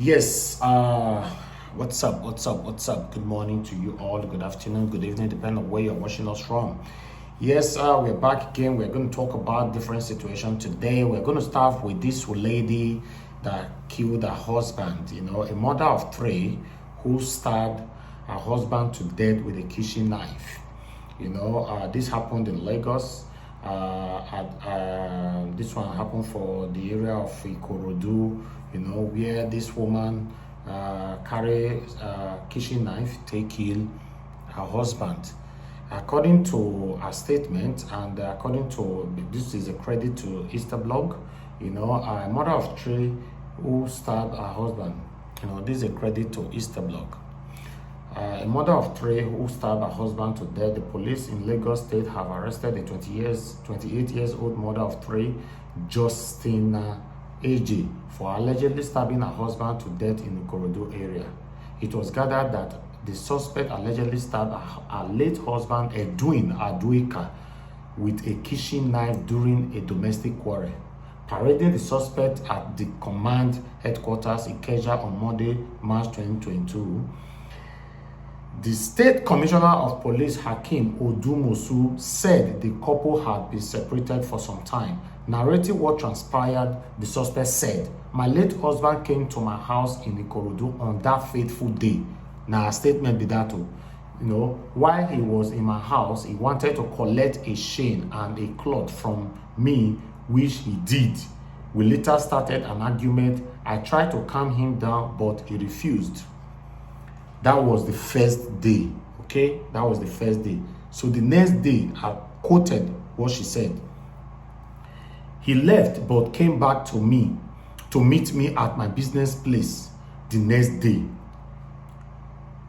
Yes, what's up? What's up? Good morning to you all. Good afternoon, good evening, depending on where you're watching us from. Yes, we're back again. We're going to talk about different situations today. We're going to start with this lady that killed her husband, a mother of three who stabbed her husband to death with a kitchen knife. This happened in Lagos. This one happened for the area of Ikorodu, where this woman carry a kitchen knife to kill her husband. According to her statement, and according to this is a credit to Easterblog, a mother of three who stabbed her husband. This is a credit to Easterblog. A mother of three who stabbed her husband to death. The police in Lagos State have arrested a 28 years old mother of three, Justina AJ, for allegedly stabbing her husband to death in the Ikorodu area. It was gathered that the suspect allegedly stabbed her late husband, Edwin Aduika, with a kitchen knife during a domestic quarrel. Parading the suspect at the command headquarters in Ikeja on Monday, March 2022, the State Commissioner of Police, Hakeem Odumosu, said the couple had been separated for some time. Narrating what transpired, the suspect said, "My late husband came to my house in Ikorodu on that fateful day." Now, a statement be that too. While he was in my house, he wanted to collect a chain and a cloth from me, which he did. We later started an argument. I tried to calm him down, but he refused. That was the first day, okay? That was the first day. So the next day, I quoted what she said. He left but came back to meet me at my business place the next day.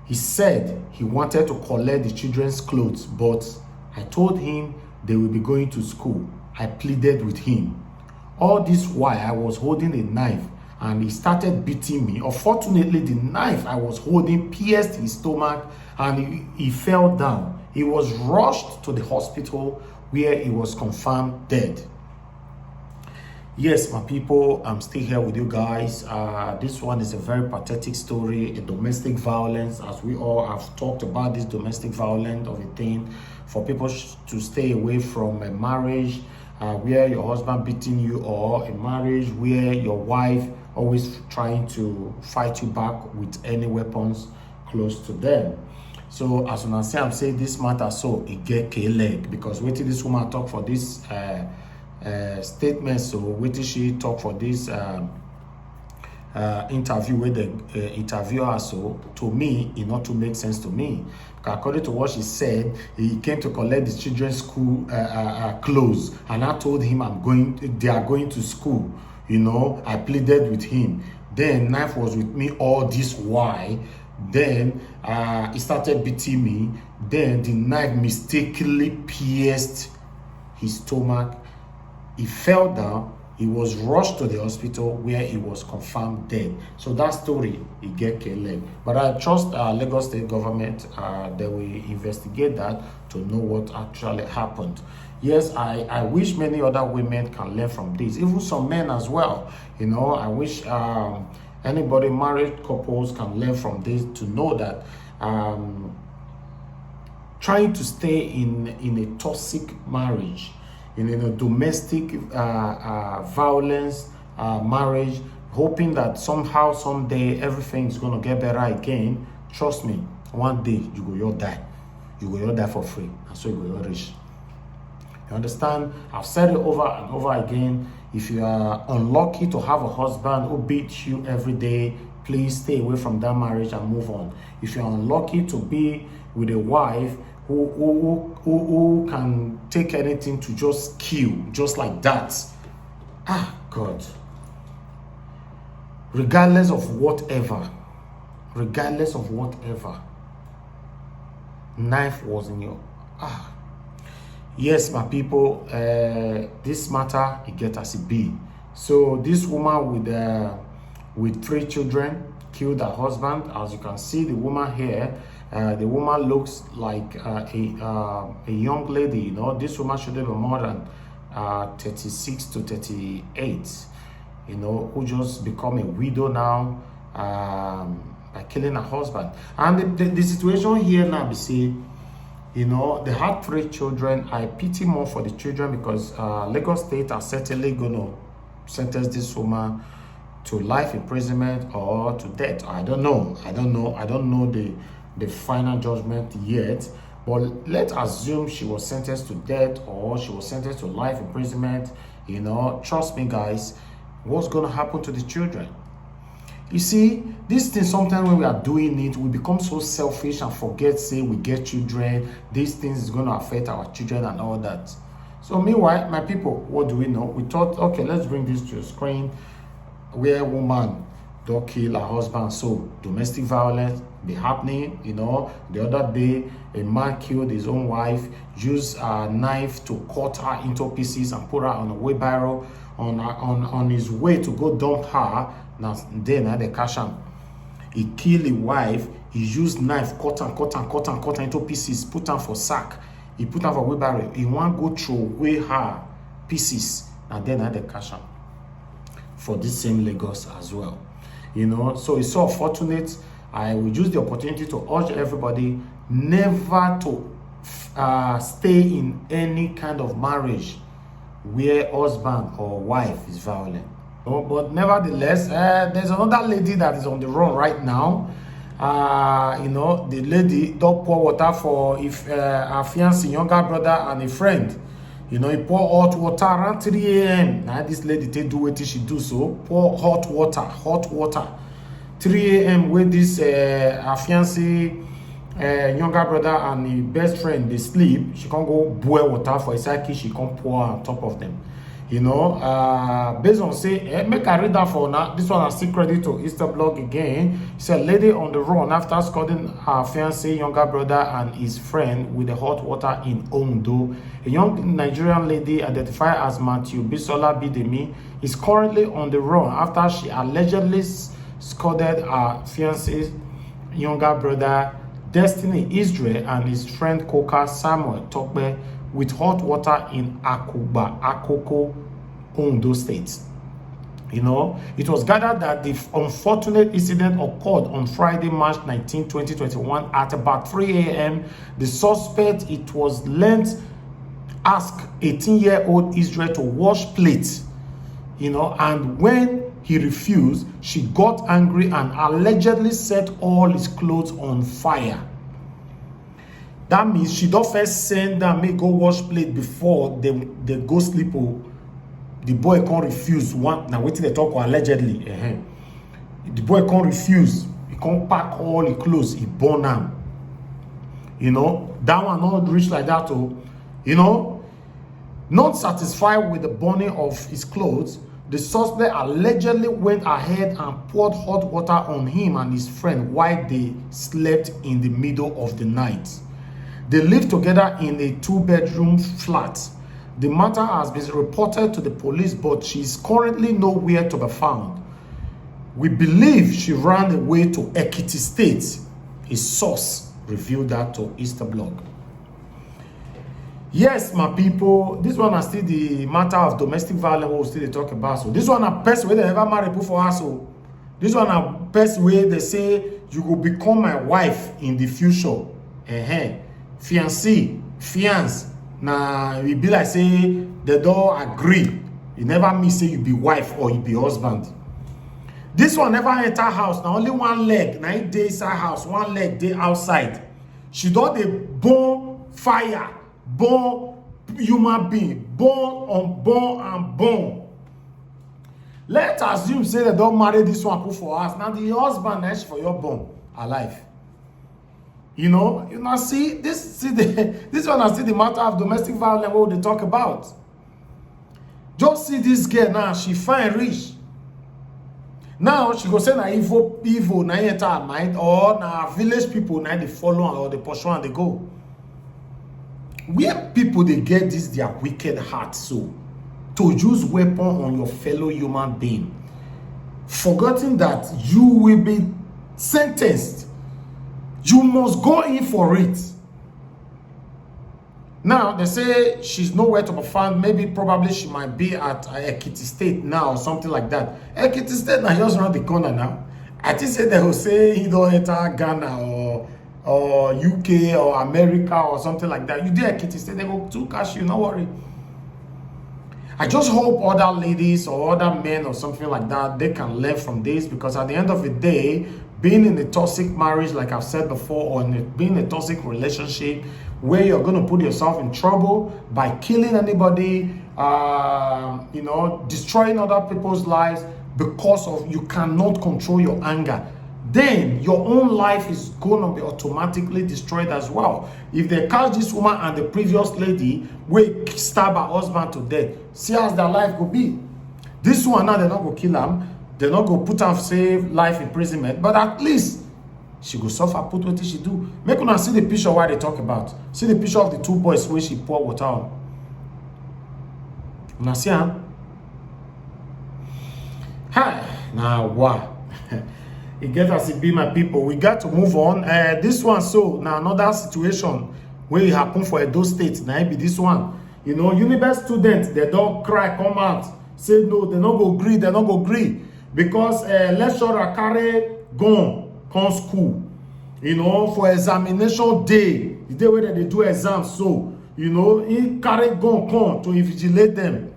He said he wanted to collect the children's clothes, but I told him they will be going to school. I pleaded with him. All this while, I was holding a knife and he started beating me. Unfortunately, the knife I was holding pierced his stomach and he fell down. He was rushed to the hospital where he was confirmed dead. Yes, my people, I'm still here with you guys. This one is a very pathetic story, a domestic violence, as we all have talked about this domestic violence of a thing, for people to stay away from a marriage where your husband beating you, or a marriage where your wife always trying to fight you back with any weapons close to them. So as you can see, I'm saying this matter, so it get leg, because wait till this woman talk for this statement. So wait till she talk for this interview with the interviewer. So to me, it not to make sense to me, because according to what she said, he came to collect the children's school clothes, and I told him they are going to school. I pleaded with him. Then knife was with me all this while. Then he started beating me. Then the knife mistakenly pierced his stomach. He fell down. He was rushed to the hospital where he was confirmed dead. So that story, he get killed. But I trust Lagos State government, they will investigate that to know what actually happened. Yes, I wish many other women can learn from this, even some men as well. I wish anybody, married couples, can learn from this to know that trying to stay in a toxic marriage, in a domestic violence marriage, hoping that somehow, someday, everything is going to get better again. Trust me, one day you go die. You go die for free, and so you go rich. You understand? I've said it over and over again. If you are unlucky to have a husband who beats you every day, please stay away from that marriage and move on. If you're unlucky to be with a wife who can take anything to just kill, just like that, God. Regardless of whatever, knife was in your Yes, my people, this matter, it get as it be. So this woman with three children killed her husband. As you can see, the woman here, the woman looks like a young lady. This woman should have been more than 36 to 38. Who just become a widow now. by killing her husband. And the situation here now, we see, you know, they had 3 children. I pity more for the children because Lagos State are certainly going to sentence this woman to life imprisonment or to death. I don't know the final judgment yet, but let's assume she was sentenced to death or she was sentenced to life imprisonment. You know, trust me guys, what's going to happen to the children? You see, this thing, sometimes when we are doing it, we become so selfish and forget, say, we get children, these things is going to affect our children and all that. So meanwhile, my people, what do we know? We thought, okay, let's bring this to a screen where woman don't kill her husband. So domestic violence be happening. You know, the other day, a man killed his own wife, used a knife to cut her into pieces and put her on a wheelbarrow on his way to go dump her. Now, then they catch him. He killed his wife. He used knife, cut her into pieces, put her for sack. He put her for wheelbarrow. He want go throw away her pieces. And then they catch him for this same Lagos as well. You know, so it's so unfortunate. I will use the opportunity to urge everybody never to stay in any kind of marriage where husband or wife is violent. But nevertheless, there's another lady that is on the run right now. You know, the lady don't pour water for her fiancé, younger brother, and a friend. You know, he pour hot water around 3 a.m. Now this lady take do what she do so. Pour hot water. 3 a.m. with this her fiancé, younger brother, and the best friend, they sleep. She can't go boil water for his side. She can't pour on top of them. You know, based on say, make I read that for now. This one I still credit to Easter blog again. He said, lady on the run after scalding her fiancé, younger brother, and his friend with the hot water in Ondo. A young Nigerian lady identified as Matthew Bisola Bidemi is currently on the run after she allegedly scalded her fiancé's younger brother, Destiny Israel, and his friend Coca Samuel Tokbe with hot water in Akuba, Akoko, Ondo State. You know, it was gathered that the unfortunate incident occurred on Friday, March 19, 2021 at about 3 a.m. The suspect, it was learned, asked 18-year-old Israel to wash plates, you know, and when he refused, she got angry and allegedly set all his clothes on fire. That means she don't first send them, make go wash plate before they go sleep. The boy can't refuse. Now waiting they talk allegedly. The boy can't refuse. He can't pack all his clothes. He burn them. You know, that one not reach like that. You know, not satisfied with the burning of his clothes, the suspect allegedly went ahead and poured hot water on him and his friend while they slept in the middle of the night. They live together in a 2-bedroom flat. The matter has been reported to the police, but she is currently nowhere to be found. We believe she ran away to Ekiti State. A source revealed that to Easter Blog. Yes, my people, this one is still the matter of domestic violence we'll still talk about. So this one a best way they ever marry people for us. So this one a best way they say you will become my wife in the future. Fiancé, fiance. Now we be like say they don't agree. You never mean say you be wife or you be husband. This one never enter house. Now only one leg. Now it dey inside house, one leg dey outside. She don't dey burn fire, burn human being, burn. Let's assume say they don't marry this one put for us. Now the husband is for your born alive. You know, see this one I see the matter of domestic violence what they talk about. Just see this girl now, she fine rich. Now she go say na evil na enter her mind, or na village people na they follow her or they pursue and they go. Where people they get this their wicked heart so to use weapon on your fellow human being, forgetting that you will be sentenced. You must go in for it. Now, they say she's nowhere to be found. Maybe, probably she might be at Ekiti State now or something like that. Ekiti State now just around the corner now. I think say they will say he don't enter Ghana or UK or America or something like that. You there, Kitty, say they go to cash you, no worry. I just hope other ladies or other men or something like that, they can learn from this, because at the end of the day, being in a toxic marriage, like I've said before, or being in a toxic relationship where you're going to put yourself in trouble by killing anybody, you know, destroying other people's lives because of you cannot control your anger, then your own life is going to be automatically destroyed as well. If they catch this woman and the previous lady will stab her husband to death, see as their life will be. This one now, they're not going to kill him. They're not going to put her save life imprisonment, but at least she go suffer, put what she do. Make una see the picture why they talk about. See the picture of the two boys where she pour water on. Una see her? Hi, now wow. It gets as it be, my people. We got to move on. This one, so now another situation where it happened for Edo State. Now it be this one. You know, university students, they don't cry, come out, say no, they not go agree, they not go agree. Because lecturer carry gun come school, you know, for examination day, the day where they do exams. So, you know, he carry gun come to invigilate them.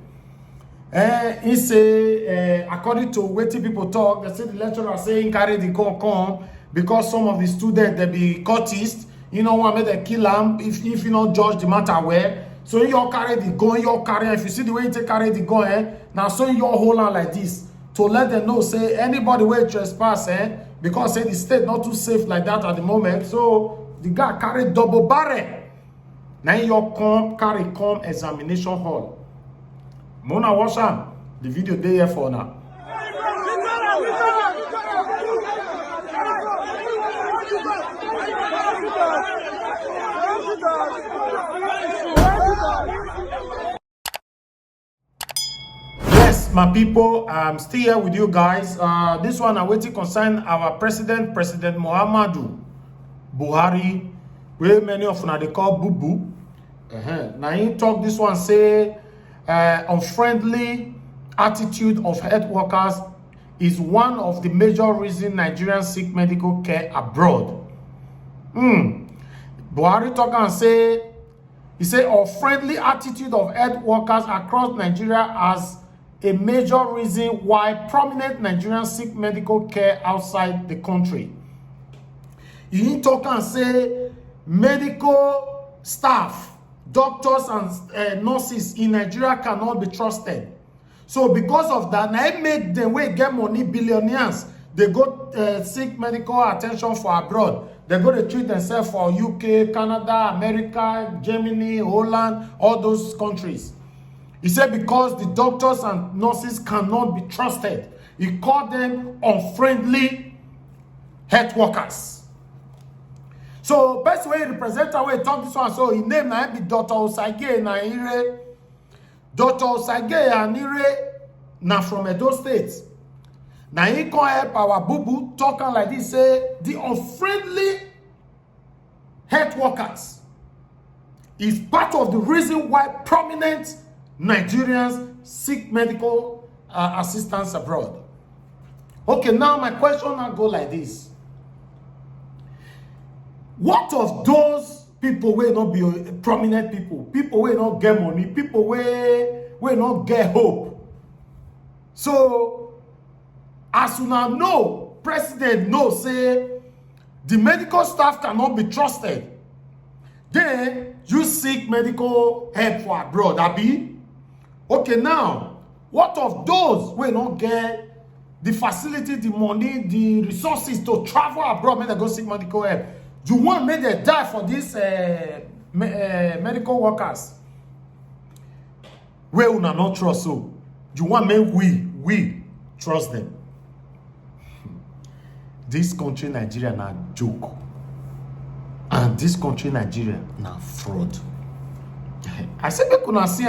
He say, according to what people talk, they say the lecturer say he carry the gun come because some of the students, they be cultists, you know, want me to kill them if you don't judge the matter well. So you all carry the gun, you all carry, if you see the way you carry the gun, now so you all hold on like this to let them know, say anybody will trespass, because say the state not too safe like that at the moment. So the guy carry double barrel. Now you carry examination hall. Mona watch the video they here for now. Yes, my people, I'm still here with you guys. This one I waiting concern our President Muhammadu Buhari, where many of them they call Boo Boo. Now he talk this one say unfriendly attitude of health workers is one of the major reasons Nigerians seek medical care abroad. Buhari talk and say, he say unfriendly attitude of health workers across Nigeria as a major reason why prominent Nigerians seek medical care outside the country. He talk and say medical staff, doctors and nurses in Nigeria cannot be trusted. So because of that, now it make them way get money, billionaires. They go seek medical attention for abroad. They go to treat themselves for UK, Canada, America, Germany, Holland, all those countries. He said because the doctors and nurses cannot be trusted. He called them unfriendly health workers. So best way represent how we talk this one. So his name now be Dr. Osage Naire. Dr. Osage Naire now from Edo State. Now he can help our boo-boo talking like this, say the unfriendly health workers is part of the reason why prominent Nigerians seek medical assistance abroad. Okay, now my question now go like this. What of those people will not be prominent people will not get money, people will not get hope? So, as you now know, president knows say the medical staff cannot be trusted. Then you seek medical help for abroad, Abi. Okay, now, what of those will not get the facility, the money, the resources to travel abroad, may they go seek medical help? You want me to die for these medical workers? We will not trust so. You want me we trust them. This country Nigeria na joke. And this country Nigeria na fraud. I said we could see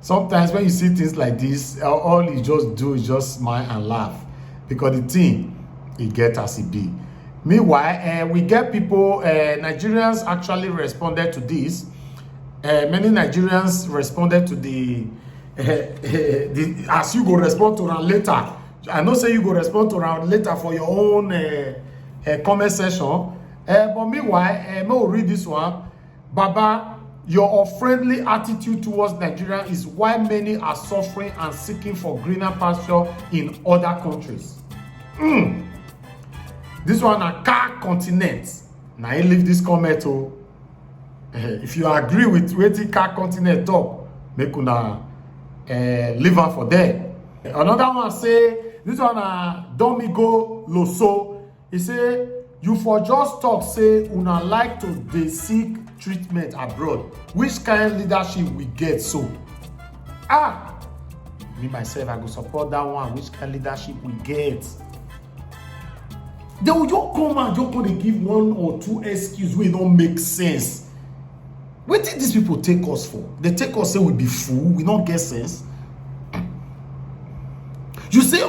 sometimes when you see things like this, all you just do is just smile and laugh. Because the thing, it get as it be. Meanwhile, we get people, Nigerians actually responded to this. Many Nigerians responded to the as you go respond to them later. I know say you go respond to round later for your own comment section. But meanwhile, may we read this one. Baba, your unfriendly attitude towards Nigeria is why many are suffering and seeking for greener pasture in other countries. This one a car continent. Now you leave this comment. Oh. If you agree with wetin car continent talk, make una leave am for there. Another one say, this one Domingo Loso. He say, you for just talk say una like to dey seek treatment abroad. Which kind of leadership we get so? Me myself, I go support that one. Which kind of leadership we get? They will just come and just gonna give one or two excuses wey don't make sense. What did these people take us for? They take us say we be fool, we don't get sense. You say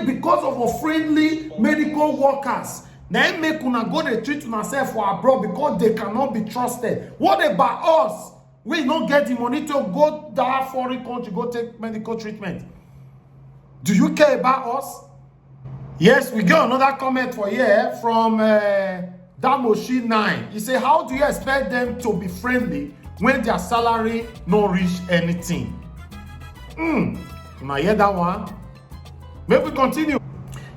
because of unfriendly medical workers. Then make una go dey treat una self for abroad because they cannot be trusted. What about us? We don't get the money to go to that foreign country, go take medical treatment. Do you care about us? Yes, we get another comment for here from Damoshi 9. He say, how do you expect them to be friendly when their salary no reach anything? Now hear that one. Maybe we continue.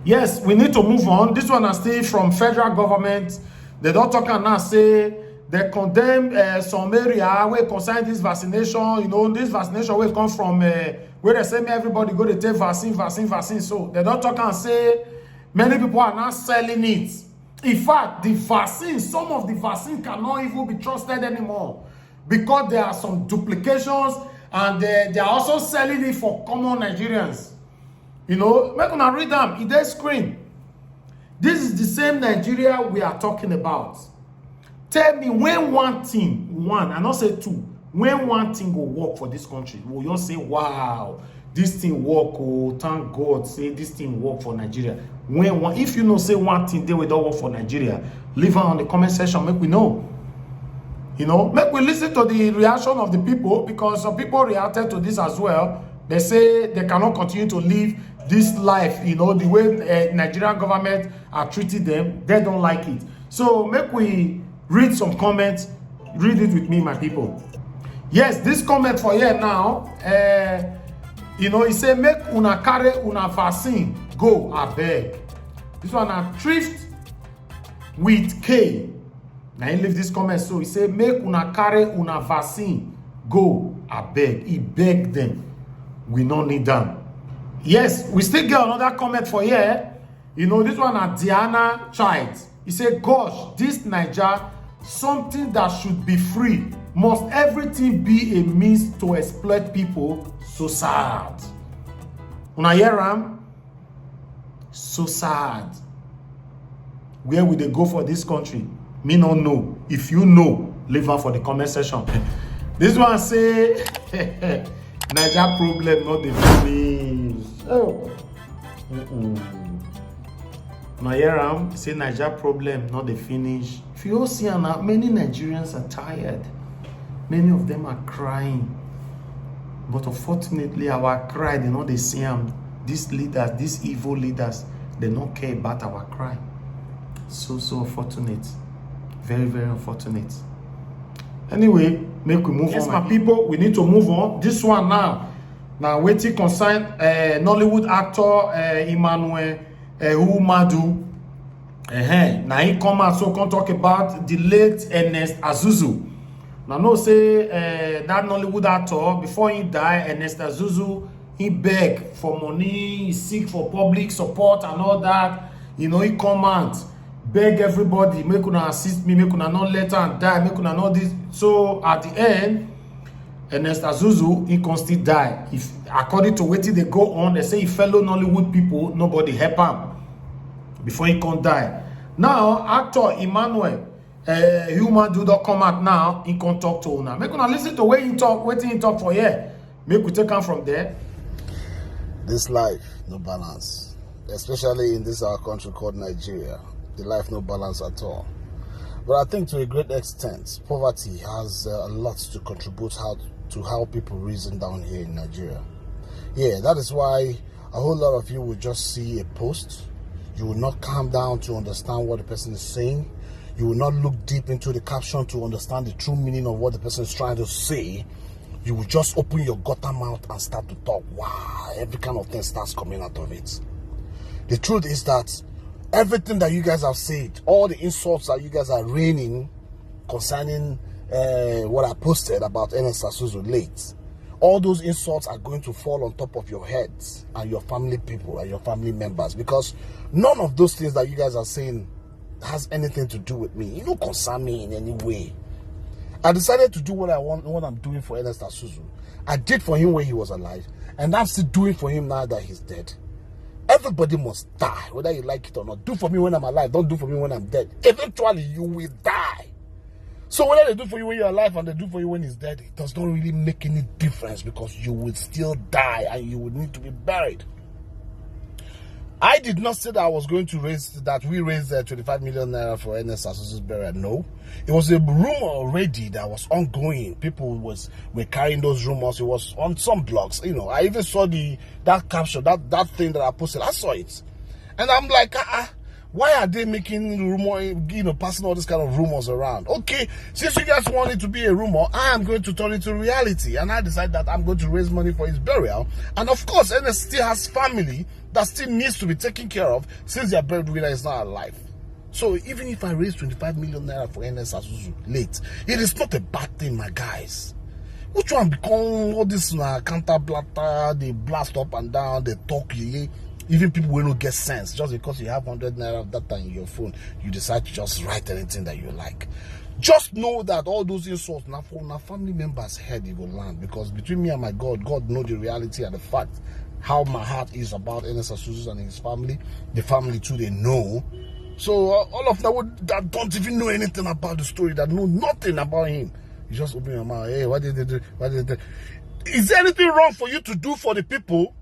Yes, we need to move on. This one is still from federal government. They don't talk and now say they condemn some area where concern this vaccination. You know, this vaccination will come from where they say everybody go to take vaccine. So they don't talk and say many people are not selling it. In fact, the vaccine, some of the vaccine cannot even be trusted anymore because there are some duplications and they are also selling it for common Nigerians. You know, make una read them in their screen. This is the same Nigeria we are talking about. Tell me when I not say two, when one thing will work for this country, will you say, wow, this thing work, oh, thank God, say this thing work for Nigeria. If you know say one thing they will not work for Nigeria, leave it on the comment section, make we know. You know, make we listen to the reaction of the people because some people reacted to this as well. They say they cannot continue to live this life, you know, the way Nigerian government are treating them. They don't like it. So make we read some comments. Read it with me, my people. Yes, this comment for here now, you know, he say make una carry una vaccine go abeg. This one a thrift with K. Now he leave this comment, so he say make una carry una vaccine go abeg. He beg them. We don't need them. Yes, we still get another comment for here. You know, this one at Diana Child. He said, gosh, this NIGERIAN, something that should be free. Must everything be a means to exploit people? So sad. Una hear am? So sad. Where will they go for this country? Me no know. If you know, leave am for the comment section. This one say, Niger problem not the finish. Oh. Nayaram say Niger problem not the finish. If you all see now, many Nigerians are tired. Many of them are crying. But unfortunately, our cry, they know they see them. These leaders, these evil leaders, they don't care about our cry. So unfortunate. Very, very unfortunate. Anyway, make we move on. Yes, my people, we need to move on. This one now waiting concern Nollywood actor Emmanuel Umadu. Now he come out so can talk about the late Ernest Azuzu. Now no say that Nollywood actor before he die, Ernest Azuzu, he beg for money, he seek for public support and all that. You know, he come out, beg everybody, make una assist me, make una not let her die, make una not this. So at the end, Ernest Azuzu, he can still die. If according to what they go on, they say fellow Nollywood people, nobody help him before he can die. Now, actor Emmanuel human do not come out now, he can talk to una. Make una listen to where he talk, waiting he talk for here. Make we take him from there. This life, no balance. Especially in this our country called Nigeria. The life no balance at all. But I think to a great extent, poverty has a lot to contribute to how people reason down here in Nigeria. Yeah, that is why a whole lot of you will just see a post. You will not calm down to understand what the person is saying. You will not look deep into the caption to understand the true meaning of what the person is trying to say. You will just open your gutter mouth and start to talk. Wow, every kind of thing starts coming out of it. The truth is that everything that you guys have said, all the insults that you guys are raining concerning what I posted about Ernest Azuzu late, all those insults are going to fall on top of your heads and your family people and your family members, because none of those things that you guys are saying has anything to do with me. It don't concern me in any way. I decided to do what I want, what I'm doing for Ernest Azuzu. I did for him when he was alive, and I'm still doing for him now that he's dead. Everybody must die, whether you like it or not. Do for me when I'm alive, don't do for me when I'm dead. Eventually, you will die. So whether they do for you when you're alive and they do for you when he's dead, it does not really make any difference, because you will still die and you will need to be buried. I did not say that I was going to raise, that we raised 25 million naira for Ernest Azuzu's burial. No. It was a rumor already that was ongoing. People were carrying those rumors. It was on some blogs. You know, I even saw that caption, that thing that I posted. I saw it. And I'm like, why are they making rumor, you know, passing all this kind of rumors around? Okay, since you guys want it to be a rumor, I am going to turn it to reality. And I decided that I'm going to raise money for his burial. And of course, Ernest still has family that still needs to be taken care of, since their breadwinner is not alive. So even if I raise 25 million naira for Ernest Azuzu late, it is not a bad thing, my guys. Which one become all this counter blatter, they blast up and down, they talk, even people will not get sense. Just because you have 100 naira of data in your phone, you decide to just write anything that you like. Just know that all those insults now for our family members' head it will land, because between me and my God, God knows the reality and the fact how my heart is about Ernest Azuzu and his family. The family too, they know. So all of that don't even know anything about the story, that know nothing about him, you just open your mouth. Hey, what did they do? What did they do? Is there anything wrong for you to do for the people?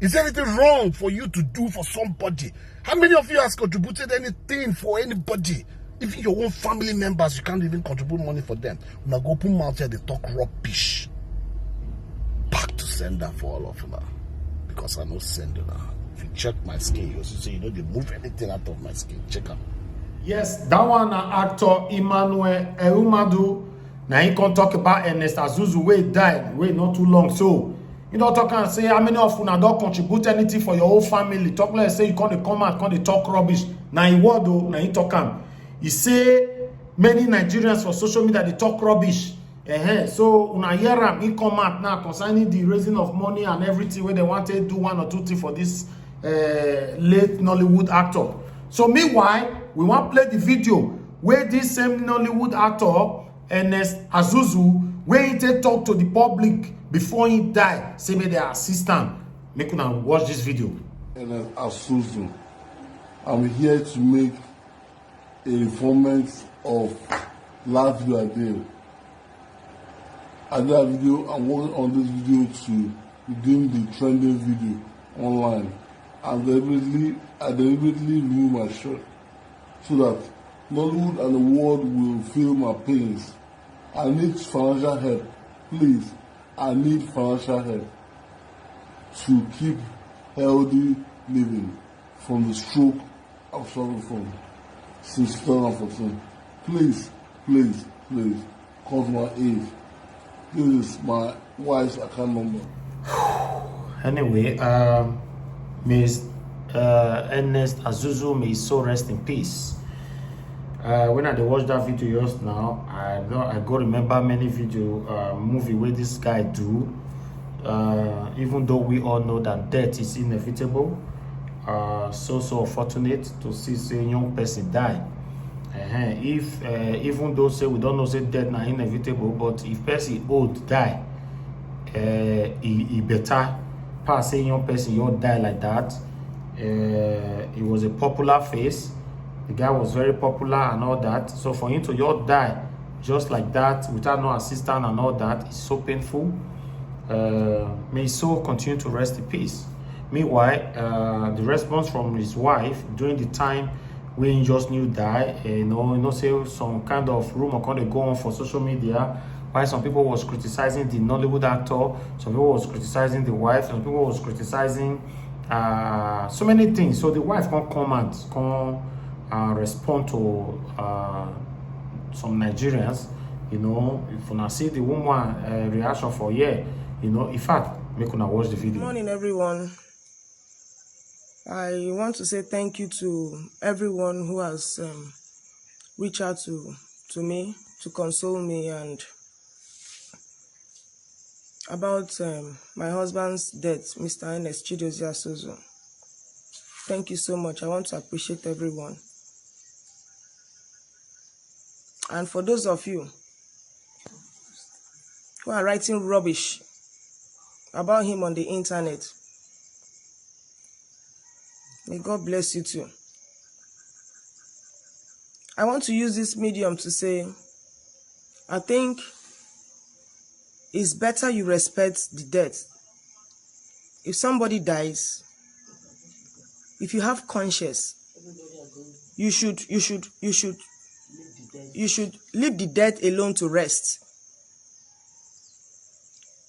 Is there anything wrong for you to do for somebody? How many of you has contributed anything for anybody? Even your own family members, you can't even contribute money for them. When I go open mouth here, they talk rubbish. Back to sender for all of you, because I know sender. If you check my skin, you see, you know, they move anything out of my skin. Check out. Yes, that one actor Emmanuel Erumadu. Now he can talk about Ernest Azuzu, where he died, wait not too long. So you don't talk and say how many of you don't contribute anything for your whole family. Talk like say you can't come out, can't talk rubbish. Now he what though? Now he talk him. He say many Nigerians for social media they talk rubbish. So una hear him, he come out now concerning the raising of money and everything where they wanted to do one or two things for this late Nollywood actor. So meanwhile, we want to play the video where this same Nollywood actor Ernest Azuzu, where he talk to the public before he died, say may they assist him. Make una watch this video. Ernest Azuzu, I'm here to make a informant of last video I did. I did a video, I'm working on this video to redeem the trending video online. I deliberately remove my shirt so that Nollywood and the world will feel my pains. I need financial help. Please, I need financial help to keep healthy living from the stroke I'm suffering from since 2014. Please, please, please, come to my aid. This is my wife's account number. Anyway, Miss Ernest Azuzu, may his soul rest in peace. When I watch that video just now, I go remember many movie where this guy do. Even though we all know that death is inevitable, so unfortunate to see say young person die. If even though say we don't know say death na inevitable, but if person old die, he better pass say young person you die like that. It was a popular face. The guy was very popular and all that. So for him to just die just like that without no assistance and all that is so painful. May his soul continue to rest in peace. Meanwhile, the response from his wife during the time when he just knew die, say some kind of rumor kind of go on for social media Why some people was criticizing the Nollywood actor, some people was criticizing the wife, some people was criticizing so many things. So the wife can't comment, can't respond to some Nigerians. You know, if you see the woman reaction for you know, in fact, make una watch the video. Good morning, everyone. I want to say thank you to everyone who has reached out to me to console me and about my husband's death, Mr. Ernest Azuzu. Thank you so much. I want to appreciate everyone. And for those of you who are writing rubbish about him on the internet, may God bless you too. I want to use this medium to say, I think it's better you respect the dead. If somebody dies, if you have conscience, you should leave the dead alone to rest.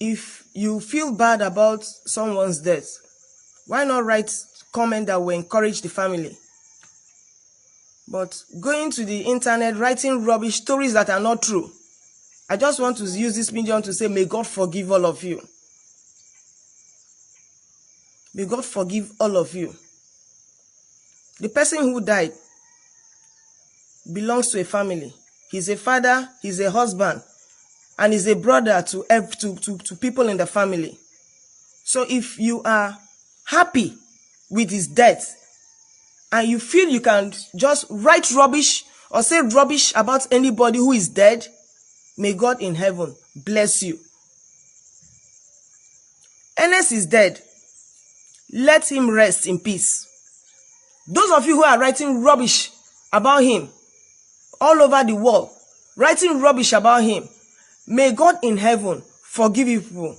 If you feel bad about someone's death, why not write comment that will encourage the family? But going to the internet, writing rubbish, stories that are not true. I just want to use this medium to say, may God forgive all of you. May God forgive all of you. The person who died belongs to a family. He's a father, he's a husband, and he's a brother to people in the family. So if you are happy with his death, and you feel you can just write rubbish or say rubbish about anybody who is dead, may God in heaven bless you. Ernest is dead. Let him rest in peace. Those of you who are writing rubbish about him all over the world, writing rubbish about him, may God in heaven forgive you.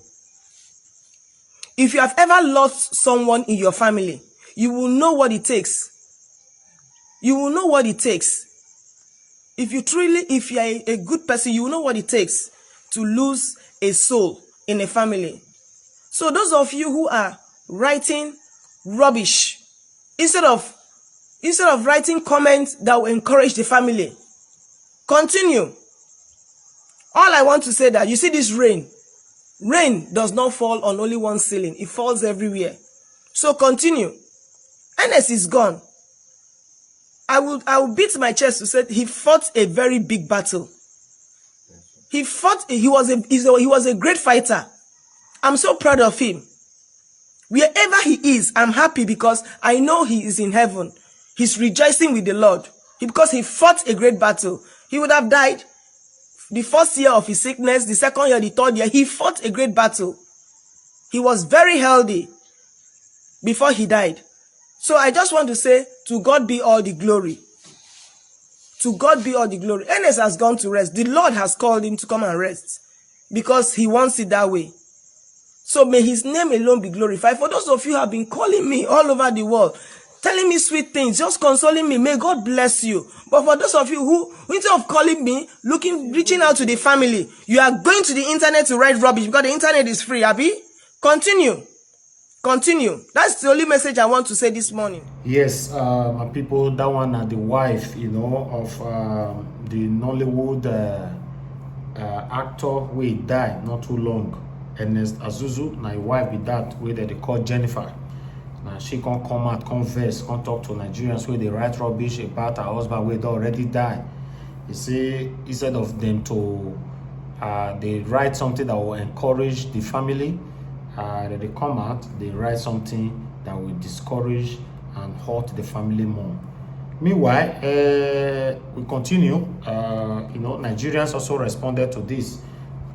If you have ever lost someone in your family, you will know what it takes. You will know what it takes. If you are a good person, you will know what it takes to lose a soul in a family. So those of you who are writing rubbish, instead of writing comments that will encourage the family, continue. All I want to say that, you see this rain does not fall on only one ceiling. It falls everywhere. So continue. Ernest is gone. I will beat my chest to say he fought a very big battle. He was a great fighter. I'm so proud of him. Wherever he is, I'm happy because I know he is in heaven. He's rejoicing with the Lord because he fought a great battle. He would have died the first year of his sickness, the second year, the third year. He fought a great battle. He was very healthy before he died. So I just want to say, to God be all the glory. To God be all the glory. Ernest has gone to rest. The Lord has called him to come and rest because he wants it that way. So may his name alone be glorified. For those of you who have been calling me all over the world, telling me sweet things, just consoling me, may God bless you. But for those of you who, instead of calling me, reaching out to the family, you are going to the internet to write rubbish because the internet is free, Abi? Continue. That's the only message I want to say this morning. Yes, my people, that one are the wife, you know, of the Nollywood actor who died not too long. Ernest Azuzu, my wife with that, where they call Jennifer. Now she can come out, converse, can talk to Nigerians where they write rubbish about her husband where they already died. You see, instead of them to they write something that will encourage the family, they come out, they write something that will discourage and hurt the family more. Meanwhile, we continue. You know, Nigerians also responded to this,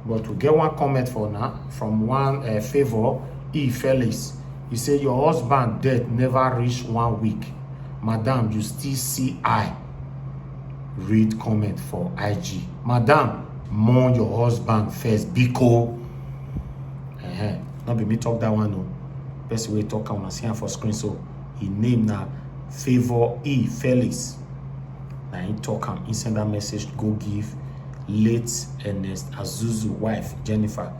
but we get one comment for now from one favor E. Felix. He said, your husband death never reached 1 week. Madam, you still see I. Read comment for IG. Madam, mourn your husband first. Biko. Not be me talk that one, no. Best way talk on see for screen. So he named now Favor E. Felix. Now he talk him, he send that message, go give late Ernest Azuzu wife Jennifer.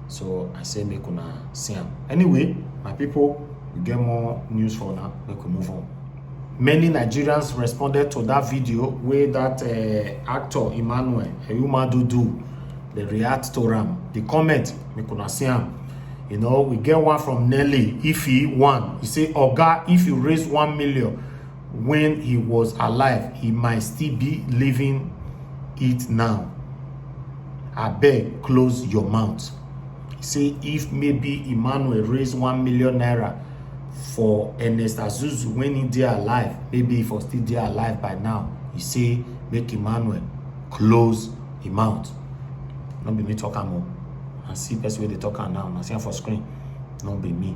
So I say make una see am. Anyway, my people, we get more news for now. Make we move on. Many Nigerians responded to that video where that actor Emmanuel Adudu, they react to him. The comment, make una see am. You know, we get one from Nelly. If he won, he say, Oga, if you raise 1 million when he was alive, he might still be living it now. I beg, close your mouth. He say, if maybe Emmanuel raised 1 million naira for Ernest Azuzu when he dey alive, maybe if he was still there alive by now, he say, make Emmanuel close his mouth. Not be me talking more. And see person where they talk now. I see for screen. Not be me.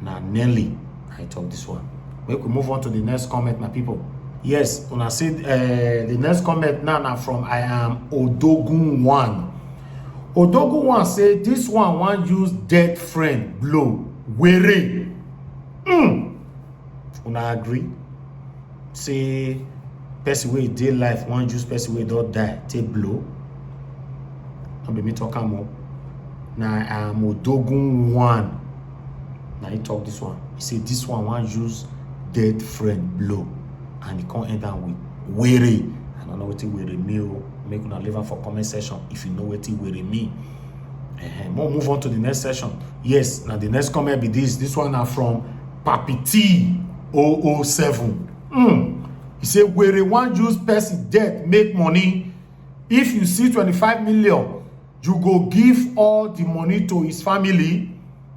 Now Nelly, I talk this one. We could move on to the next comment, my people. Yes, when I see the next comment now from I am Odogun One. Odogun One say this one use dead friend blow. Were. Una agree? Say person wey dey life one use person wey don't die take blow. Don't be me talking more. Now I am Odogun One. Now he talk this one. He say this one use dead friend blow, and he can't end up with weary. I don't know what it weary mean. Make una leave am for comment section if you know what it weary mean. We'll move on to the next session. Yes, now the next comment be this. This one are from Papi T 007. He say weary one use person dead make money. If you see 25 million, you go give all the money to his family.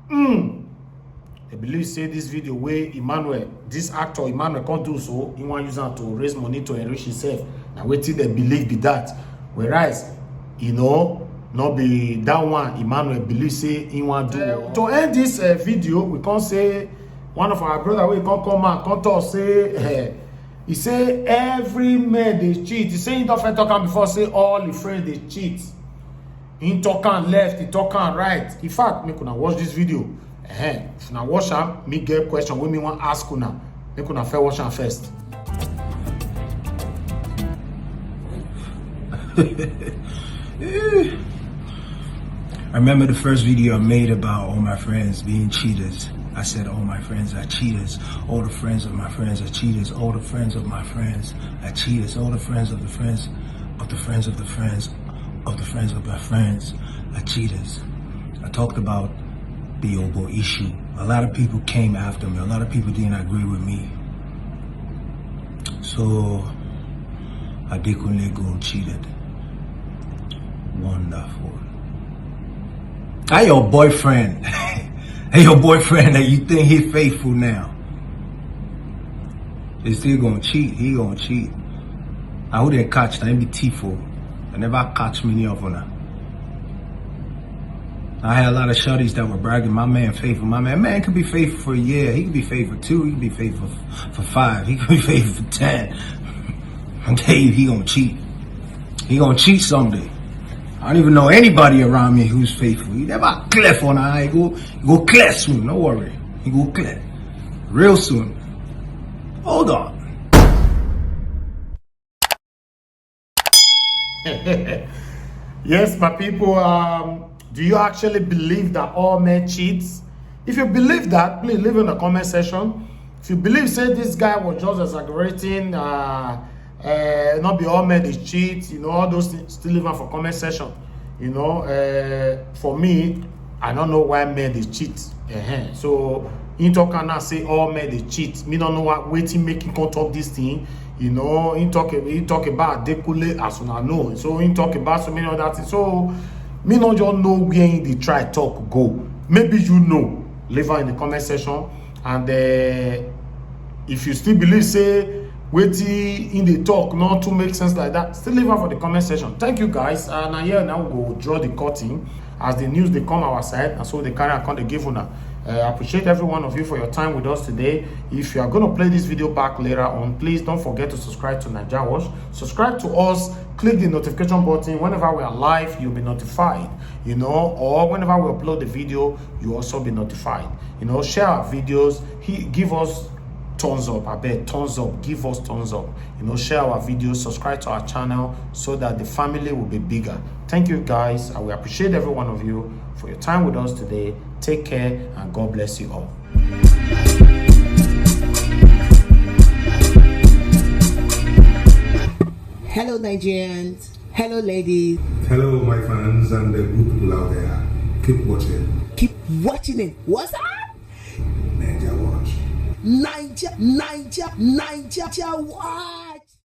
I believe say this video where Emmanuel, this actor Emmanuel can't do so. He want use to raise money to enrich himself. Now wait till they believe be that. Whereas, you know, not be that one Emmanuel believe say he want do. To end this video, we can't say one of our brother we can't come out, can't talk say he say every man they cheat. He say he don't talk before say all the friends they cheat. He talking left, he talking right. In fact, make una watch this video. If una watch am, me get question wey me want ask una. Make una first watch am first. I remember the first video I made about all my friends being cheaters. I said all my friends are cheaters. All the friends of my friends are cheaters. All the friends of my friends are cheaters. All the friends of the friends of the friends of the friends of the friends of my friends are cheaters. I talked about the Obo issue. A lot of people came after me. A lot of people didn't agree with me. So Adekunle Gold cheated. Wonderful. Hey, your boyfriend. Hey, your boyfriend that you think he's faithful now. They still gonna cheat. He gonna cheat. I wouldn't catch. I ain't be tifo. I never catch many of them. I had a lot of shorties that were bragging, my man faithful. My man could be faithful for a year. He could be faithful for 2. He could be faithful for 5. He could be faithful for 10. I tell you, he gonna cheat. He gonna cheat someday. I don't even know anybody around me who's faithful. He never clear for an eye. He go clear soon. Don't worry. He go clear real soon. Hold on. Yes, my people. Do you actually believe that all men cheat? If you believe that, please leave in the comment section. If you believe, say this guy was just exaggerating, not be all men they cheat, you know, all those things, still leave for comment section. You know, for me, I don't know why men they cheat. So in talking now say all men they cheat. Me don't know what waiting making come talk this thing. You know, he talk about Dekule as I know. So he talk about so many other things. So me not just know where they try talk go. Maybe you know. Leave her in the comment section. And if you still believe, say waiting in the talk not to make sense like that, still leave her for the comment section. Thank you guys. And here now we'll go draw the curtain as the news they come our side, and so they carry account they give una. I appreciate every one of you for your time with us today. If you are going to play this video back later on, please don't forget to subscribe to NAIJA Watch. Subscribe to us, click the notification button. Whenever we are live, you'll be notified, you know, or whenever we upload the video, you'll also be notified. You know, share our videos, give us thumbs up. I bet thumbs up. Give us thumbs up. You know, share our videos, subscribe to our channel so that the family will be bigger. Thank you guys. I will appreciate every one of you for your time with us today. Take care and God bless you all. Hello Nigerians, hello ladies. Hello my fans and the good people out there. Keep watching. Keep watching it. What's up? NAIJA Watch. NIGERIAN Watch.